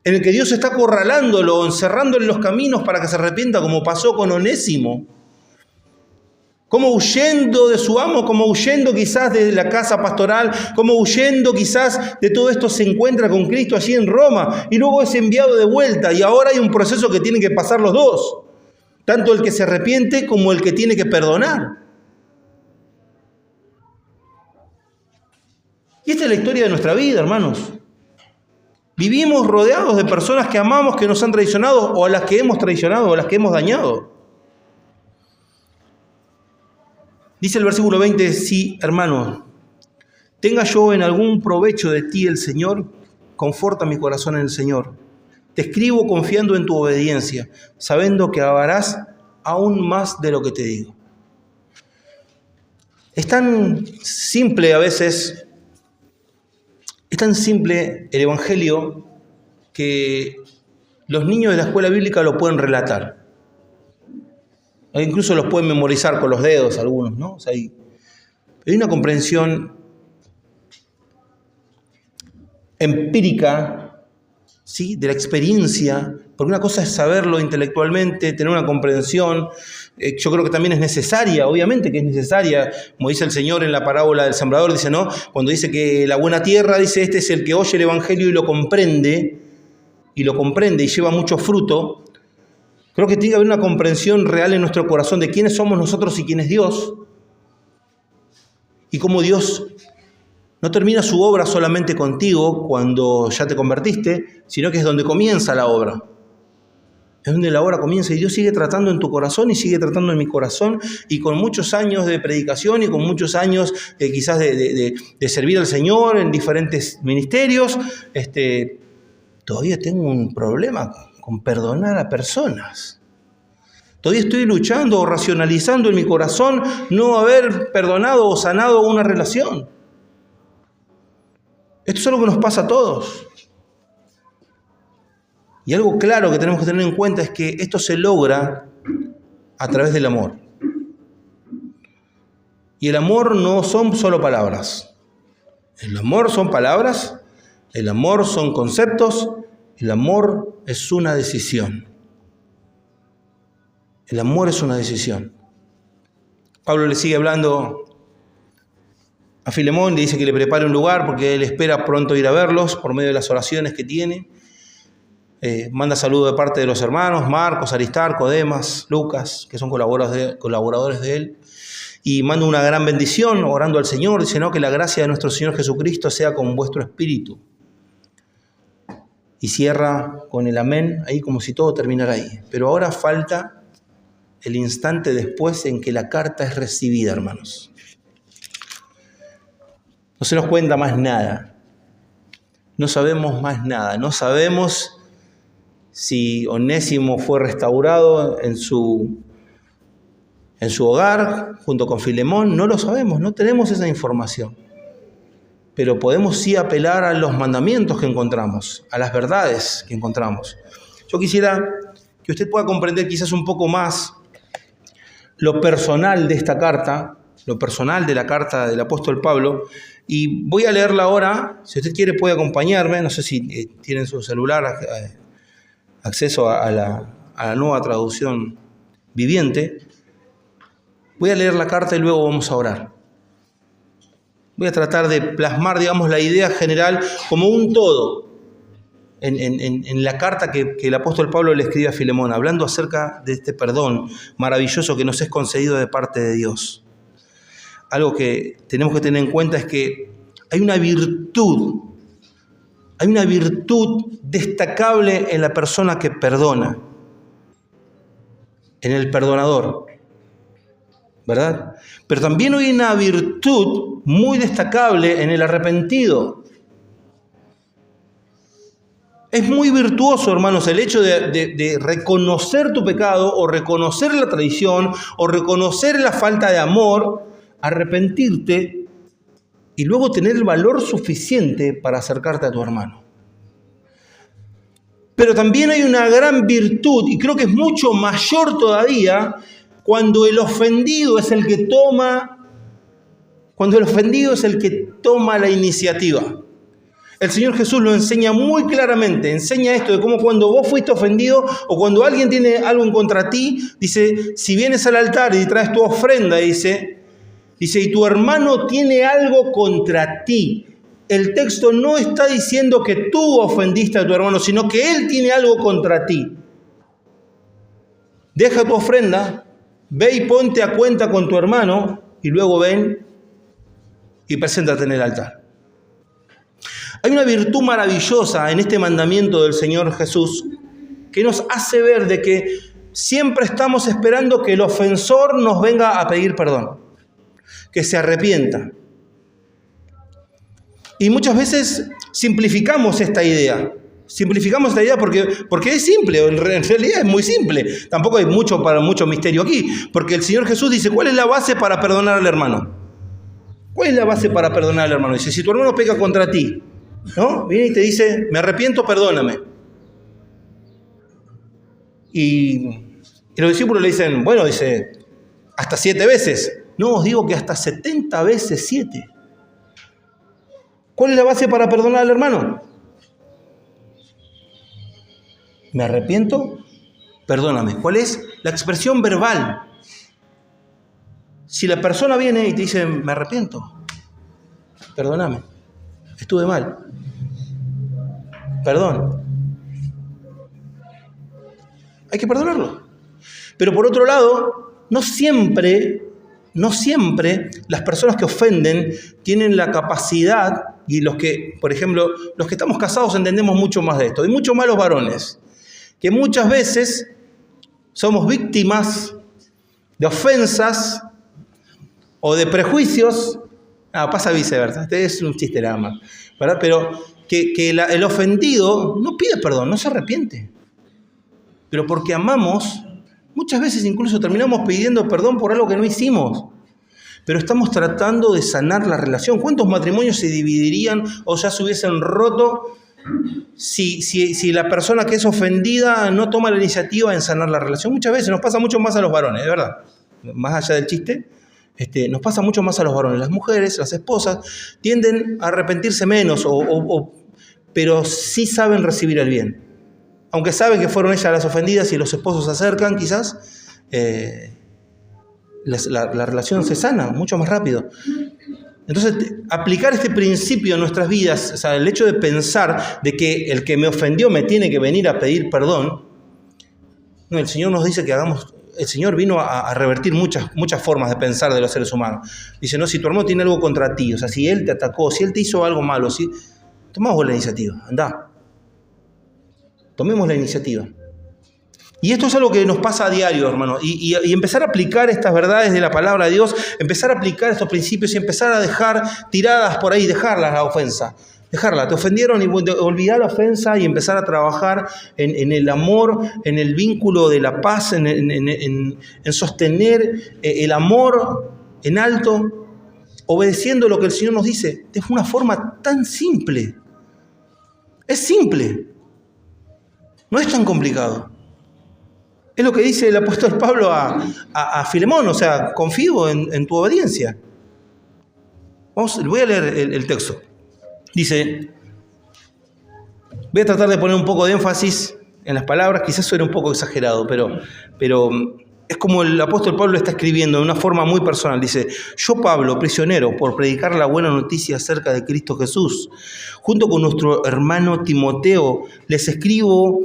en el que Dios está acorralándolo, encerrándolo en los caminos para que se arrepienta, como pasó con Onésimo. Como huyendo de su amo, como huyendo quizás de la casa pastoral, como huyendo quizás de todo esto, se encuentra con Cristo allí en Roma y luego es enviado de vuelta, y ahora hay un proceso que tienen que pasar los dos, tanto el que se arrepiente como el que tiene que perdonar. Y esta es la historia de nuestra vida, hermanos. Vivimos rodeados de personas que amamos, que nos han traicionado, o a las que hemos traicionado, o a las que hemos dañado. Dice el versículo 20, sí, hermano, tenga yo en algún provecho de ti el Señor, conforta mi corazón en el Señor. Te escribo confiando en tu obediencia, sabiendo que harás aún más de lo que te digo. Es tan simple a veces, es tan simple el Evangelio que los niños de la escuela bíblica lo pueden relatar. Incluso los pueden memorizar con los dedos algunos, ¿no? O sea, hay una comprensión empírica, ¿sí?, de la experiencia, porque una cosa es saberlo intelectualmente, tener una comprensión. Yo creo que también es necesaria, obviamente que es necesaria, como dice el Señor en la parábola del sembrador, dice, ¿no? Cuando dice que la buena tierra, dice, este es el que oye el Evangelio y lo comprende y lleva mucho fruto. Creo que tiene que haber una comprensión real en nuestro corazón de quiénes somos nosotros y quién es Dios. Y cómo Dios no termina su obra solamente contigo cuando ya te convertiste, sino que es donde comienza la obra. Es donde la obra comienza y Dios sigue tratando en tu corazón y sigue tratando en mi corazón. Y con muchos años de predicación y con muchos años quizás de servir al Señor en diferentes ministerios, todavía tengo un problema con perdonar a personas. Todavía estoy luchando o racionalizando en mi corazón no haber perdonado o sanado una relación. Esto es algo que nos pasa a todos. Y algo claro que tenemos que tener en cuenta es que esto se logra a través del amor. Y el amor no son solo palabras. El amor son palabras, el amor son conceptos, el amor es una decisión. El amor es una decisión. Pablo le sigue hablando a Filemón, le dice que le prepare un lugar porque él espera pronto ir a verlos por medio de las oraciones que tiene. Manda saludos de parte de los hermanos, Marcos, Aristarco, Demas, Lucas, que son colaboradores de él. Y manda una gran bendición orando al Señor. Dice, no, que la gracia de nuestro Señor Jesucristo sea con vuestro espíritu. Y cierra con el amén, ahí como si todo terminara ahí. Pero ahora falta el instante después en que la carta es recibida, hermanos. No se nos cuenta más nada. No sabemos más nada. No sabemos si Onésimo fue restaurado en su hogar junto con Filemón. No lo sabemos, no tenemos esa información. Pero podemos sí apelar a los mandamientos que encontramos, a las verdades que encontramos. Yo quisiera que usted pueda comprender quizás un poco más lo personal de esta carta, lo personal de la carta del apóstol Pablo, y voy a leerla ahora. Si usted quiere puede acompañarme, no sé si tiene en su celular acceso a la nueva traducción viviente. Voy a leer la carta y luego vamos a orar. Voy a tratar de plasmar, digamos, la idea general como un todo en la carta que el apóstol Pablo le escribe a Filemón, hablando acerca de este perdón maravilloso que nos es concedido de parte de Dios. Algo que tenemos que tener en cuenta es que hay una virtud destacable en la persona que perdona, en el perdonador, ¿verdad? Pero también hay una virtud muy destacable en el arrepentido. Es muy virtuoso, hermanos, el hecho de reconocer tu pecado o reconocer la traición o reconocer la falta de amor, arrepentirte y luego tener el valor suficiente para acercarte a tu hermano. Pero también hay una gran virtud, y creo que es mucho mayor todavía, cuando el ofendido es el que toma la iniciativa. El Señor Jesús lo enseña muy claramente, enseña esto de cómo cuando vos fuiste ofendido o cuando alguien tiene algo en contra ti, dice, si vienes al altar y traes tu ofrenda, dice, y tu hermano tiene algo contra ti. El texto no está diciendo que tú ofendiste a tu hermano, sino que él tiene algo contra ti. Deja tu ofrenda, ve y ponte a cuenta con tu hermano y luego ven y preséntate en el altar. Hay una virtud maravillosa en este mandamiento del Señor Jesús que nos hace ver de que siempre estamos esperando que el ofensor nos venga a pedir perdón, que se arrepienta. Y muchas veces simplificamos esta idea. Simplificamos esta idea porque es simple, en realidad es muy simple. Tampoco hay mucho misterio aquí, porque el Señor Jesús dice, ¿cuál es la base para perdonar al hermano? ¿Cuál es la base para perdonar al hermano? Dice, si tu hermano peca contra ti, ¿no? Viene y te dice, me arrepiento, perdóname. Y los discípulos le dicen, bueno, dice, hasta 7 veces. No, os digo que hasta 70 veces 7. ¿Cuál es la base para perdonar al hermano? Me arrepiento, perdóname. ¿Cuál es la expresión verbal? Si la persona viene y te dice, me arrepiento, perdóname, estuve mal, perdón. Hay que perdonarlo. Pero por otro lado, no siempre las personas que ofenden tienen la capacidad, y los que, por ejemplo, los que estamos casados entendemos mucho más de esto, y mucho más los varones, que muchas veces somos víctimas de ofensas o de prejuicios. Pasa viceversa, este es un chiste nada más, ¿verdad? Pero que el ofendido no pide perdón, no se arrepiente. Pero porque amamos, muchas veces incluso terminamos pidiendo perdón por algo que no hicimos. Pero estamos tratando de sanar la relación. ¿Cuántos matrimonios se dividirían o ya se hubiesen roto si la persona que es ofendida no toma la iniciativa en sanar la relación? Muchas veces nos pasa mucho más a los varones, de verdad. Más allá del chiste, nos pasa mucho más a los varones. Las mujeres, las esposas, tienden a arrepentirse menos, pero sí saben recibir el bien. Aunque saben que fueron ellas las ofendidas y los esposos se acercan, quizás, la relación se sana mucho más rápido. Entonces, aplicar este principio en nuestras vidas, o sea, el hecho de pensar de que el que me ofendió me tiene que venir a pedir perdón, no, el Señor nos dice que hagamos, el Señor vino a revertir muchas formas de pensar de los seres humanos. Dice, no, si tu hermano tiene algo contra ti, o sea, si él te atacó, si él te hizo algo malo, tomamos la iniciativa, andá. Tomemos la iniciativa. Y esto es algo que nos pasa a diario, hermano. Y empezar a aplicar estas verdades de la palabra de Dios, empezar a aplicar estos principios y empezar a dejar tiradas por ahí, dejarlas la ofensa. Dejarla, te ofendieron y olvidar la ofensa y empezar a trabajar en el amor, en el vínculo de la paz, en sostener el amor en alto, obedeciendo lo que el Señor nos dice. De una forma tan simple. Es simple. No es tan complicado. Es lo que dice el apóstol Pablo a Filemón, o sea, confío en tu obediencia. Voy a leer el texto. Dice, voy a tratar de poner un poco de énfasis en las palabras, quizás suene un poco exagerado, pero es como el apóstol Pablo está escribiendo de una forma muy personal. Dice, yo Pablo, prisionero, por predicar la buena noticia acerca de Cristo Jesús, junto con nuestro hermano Timoteo, les escribo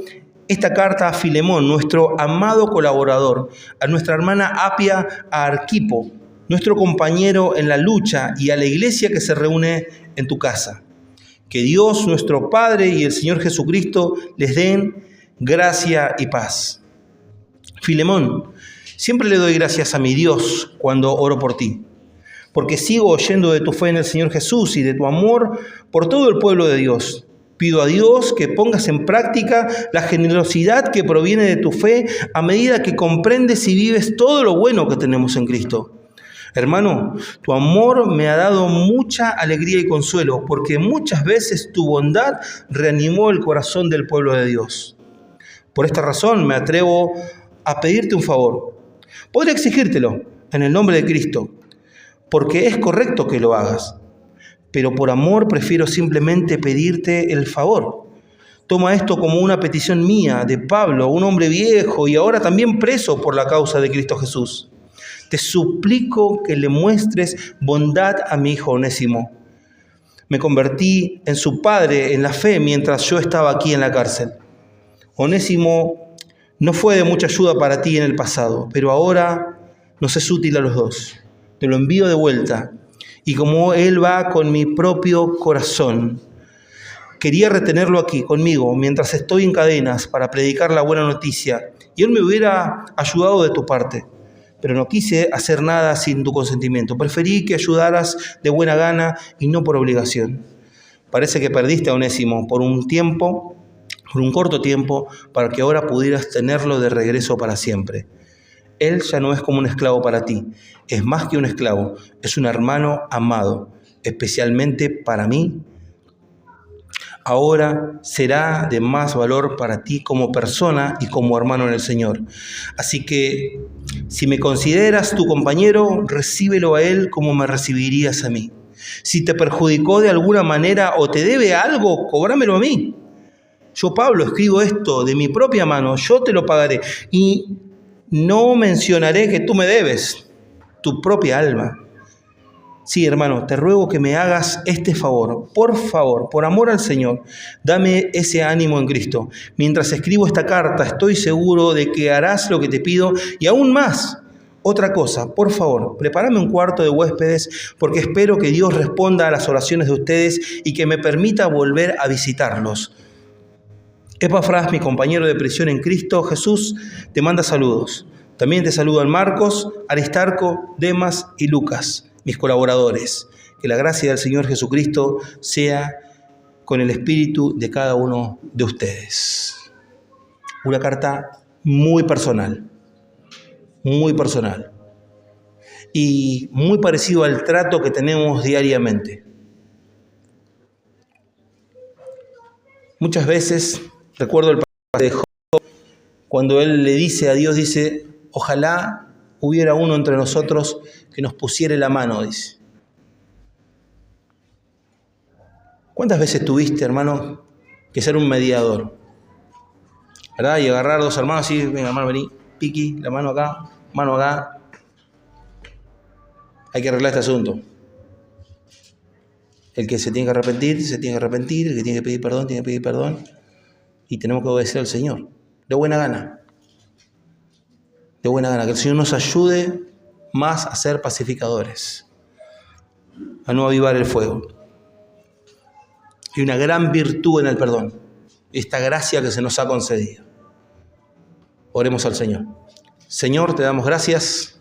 esta carta a Filemón, nuestro amado colaborador, a nuestra hermana Apia, a Arquipo, nuestro compañero en la lucha, y a la iglesia que se reúne en tu casa. Que Dios, nuestro Padre, y el Señor Jesucristo les den gracia y paz. Filemón, siempre le doy gracias a mi Dios cuando oro por ti, porque sigo oyendo de tu fe en el Señor Jesús y de tu amor por todo el pueblo de Dios. Pido a Dios que pongas en práctica la generosidad que proviene de tu fe a medida que comprendes y vives todo lo bueno que tenemos en Cristo. Hermano, tu amor me ha dado mucha alegría y consuelo, porque muchas veces tu bondad reanimó el corazón del pueblo de Dios. Por esta razón me atrevo a pedirte un favor. Podría exigírtelo en el nombre de Cristo, porque es correcto que lo hagas. pero por amor prefiero simplemente pedirte el favor. Toma esto como una petición mía, de Pablo, un hombre viejo y ahora también preso por la causa de Cristo Jesús. Te suplico que le muestres bondad a mi hijo Onésimo. Me convertí en su padre en la fe mientras yo estaba aquí en la cárcel. Onésimo no fue de mucha ayuda para ti en el pasado, pero ahora nos es útil a los dos. Te lo envío de vuelta. Y como él va con mi propio corazón, quería retenerlo aquí conmigo mientras estoy en cadenas para predicar la buena noticia, y él me hubiera ayudado de tu parte. Pero no quise hacer nada sin tu consentimiento. Preferí que ayudaras de buena gana y no por obligación. Parece que perdiste a Onésimo por un corto tiempo, para que ahora pudieras tenerlo de regreso para siempre. Él ya no es como un esclavo para ti, es más que un esclavo, es un hermano amado, especialmente para mí. Ahora será de más valor para ti como persona y como hermano en el Señor. Así que, si me consideras tu compañero, recíbelo a él como me recibirías a mí. Si te perjudicó de alguna manera o te debe algo, cobrámelo a mí. Yo, Pablo, escribo esto de mi propia mano, yo te lo pagaré. Y no mencionaré que tú me debes, tu propia alma. Sí, hermano, te ruego que me hagas este favor, por amor al Señor, dame ese ánimo en Cristo. Mientras escribo esta carta, estoy seguro de que harás lo que te pido y aún más. Otra cosa, por favor, prepárame un cuarto de huéspedes, porque espero que Dios responda a las oraciones de ustedes y que me permita volver a visitarlos. Epafras, mi compañero de prisión en Cristo Jesús, te manda saludos. También te saludan Marcos, Aristarco, Demas y Lucas, mis colaboradores. Que la gracia del Señor Jesucristo sea con el espíritu de cada uno de ustedes. Una carta muy personal y muy parecido al trato que tenemos diariamente. Muchas veces recuerdo el pasaje de Job, cuando él le dice a Dios, dice, ojalá hubiera uno entre nosotros que nos pusiera la mano, dice. ¿Cuántas veces tuviste, hermano, que ser un mediador? ¿Verdad? Y agarrar dos hermanos y venga, hermano, vení, piqui, la mano acá, mano acá. Hay que arreglar este asunto. El que se tiene que arrepentir, se tiene que arrepentir. El que tiene que pedir perdón, tiene que pedir perdón. Y tenemos que obedecer al Señor. De buena gana. De buena gana. Que el Señor nos ayude más a ser pacificadores. A no avivar el fuego. Hay una gran virtud en el perdón. Esta gracia que se nos ha concedido. Oremos al Señor. Señor, te damos gracias